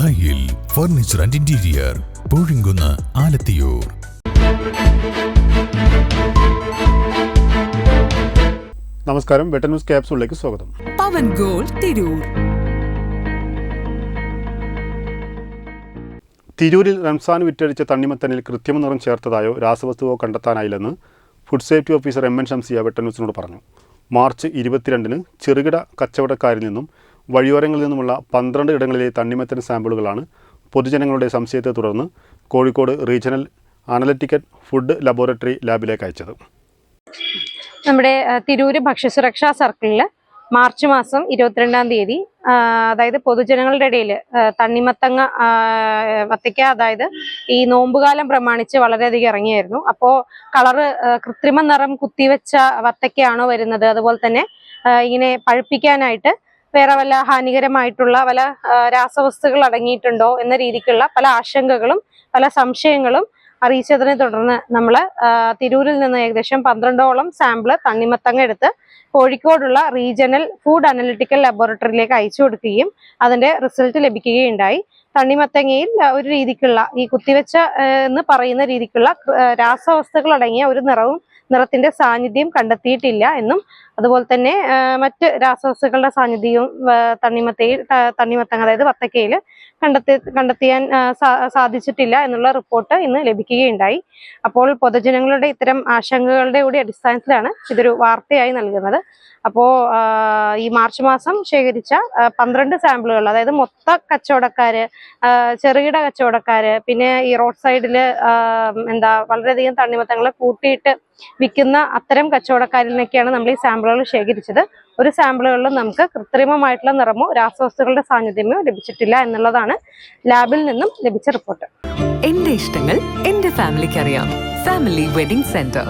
ദായിൽ furniture and interior, Poozhinkunnu, Alathiyur. നമസ്കാരം, Vettor news ക്യാപ്സൂളിലേക്ക് സ്വാഗതം. പവൻ ഗോൾ തിരൂർ. തിരൂരിൽ റംസാൻ വിറ്റഴിച്ച തണ്ണിമത്തനിൽ കൃത്രിമ നിറം ചേർത്തതായോ രാസവസ്തുവോ കണ്ടെത്താനായില്ലെന്ന് food safety officer M N Shamsiya Vettor ന്യൂസിനോട് പറഞ്ഞു. മാർച്ച് 22-ന് ചെറുകിട കച്ചവടക്കാരിൽ നിന്നും വഴിയോരങ്ങളിൽ നിന്നുമുള്ള 12 ഇടങ്ങളിലെ തണ്ണിമത്തൻ സാമ്പിളുകളാണ് പൊതുജനങ്ങളുടെ സംശയത്തെ തുടർന്ന് Kozhikode regional analytical food laboratory ലാബിലേക്ക് അയച്ചത്. നമ്മുടെ തിരൂര് ഭക്ഷ്യസുരക്ഷാ സർക്കിളിൽ മാർച്ച് മാസം 22-ാം തീയതി അതായത് പൊതുജനങ്ങളുടെ ഇടയിൽ തണ്ണിമത്തങ്ങ വത്തയ്ക്ക, അതായത് ഈ നോമ്പുകാലം പ്രമാണിച്ച് വളരെയധികം ഇറങ്ങിയായിരുന്നു. അപ്പോൾ കളറ് കൃത്രിമ നിറം കുത്തിവെച്ച വത്തയ്ക്കയാണോ വരുന്നത്, അതുപോലെ തന്നെ ഇങ്ങനെ പഴുപ്പിക്കാനായിട്ട് വേറെ വല്ല ഹാനികരമായിട്ടുള്ള വല്ല രാസവസ്തുക്കൾ അടങ്ങിയിട്ടുണ്ടോ എന്ന രീതിക്കുള്ള പല ആശങ്കകളും പല സംശയങ്ങളും അറിയിച്ചതിനെ തുടർന്ന് നമ്മൾ തിരൂരിൽ നിന്ന് ഏകദേശം 12ഓളം സാമ്പിള് തണ്ണിമത്തങ്ങ എടുത്ത് കോഴിക്കോടുള്ള റീജിയണൽ ഫുഡ് അനലിറ്റിക്കൽ ലബോറട്ടറിയിലേക്ക് അയച്ചു കൊടുക്കുകയും അതിന്റെ റിസൾട്ട് ലഭിക്കുകയുണ്ടായി. തണ്ണിമത്തങ്ങയിൽ ഒരു രീതിക്കുള്ള ഈ കുത്തിവെച്ച എന്ന് പറയുന്ന രീതിക്കുള്ള രാസവസ്തുക്കൾ അടങ്ങിയ ഒരു നിറത്തിന്റെ സാന്നിധ്യം കണ്ടെത്തിയിട്ടില്ല എന്നും, അതുപോലെ തന്നെ മറ്റ് രാസവസ്തുക്കളുടെ സാന്നിധ്യവും തണ്ണിമത്തങ്ങ അതായത് വത്തക്കയിൽ കണ്ടെത്തിയാൻ സാധിച്ചിട്ടില്ല എന്നുള്ള റിപ്പോർട്ട് ഇന്ന് ലഭിക്കുകയുണ്ടായി. അപ്പോൾ പൊതുജനങ്ങളുടെ ഇത്തരം ആശങ്കകളുടെ കൂടി അടിസ്ഥാനത്തിലാണ് ഇതൊരു വാർത്തയായി നൽകുന്നത്. അപ്പോൾ ഈ മാർച്ച് മാസം ശേഖരിച്ച 12 സാമ്പിളുകൾ, അതായത് മൊത്ത കച്ചവടക്കാര്, ചെറുകിട കച്ചവടക്കാര്, പിന്നെ ഈ റോഡ് സൈഡിൽ വളരെയധികം തണ്ണിമത്തങ്ങളെ കൂട്ടിയിട്ട് വിൽക്കുന്ന അത്തരം കച്ചവടക്കാരിൽ നിന്നൊക്കെയാണ് നമ്മൾ ഈ സാമ്പിളുകൾ ശേഖരിച്ചത്. ഒരു സാമ്പിളുകളിലും നമുക്ക് കൃത്രിമമായിട്ടുള്ള നിറമോ രാസവസ്തുക്കളുടെ സാന്നിധ്യമോ ലഭിച്ചിട്ടില്ല എന്നുള്ളതാണ് ലാബിൽ നിന്നും ലഭിച്ച റിപ്പോർട്ട്. എന്റെ ഇഷ്ടങ്ങൾ എന്റെ ഫാമിലിക്ക് അറിയാം. Family wedding centre.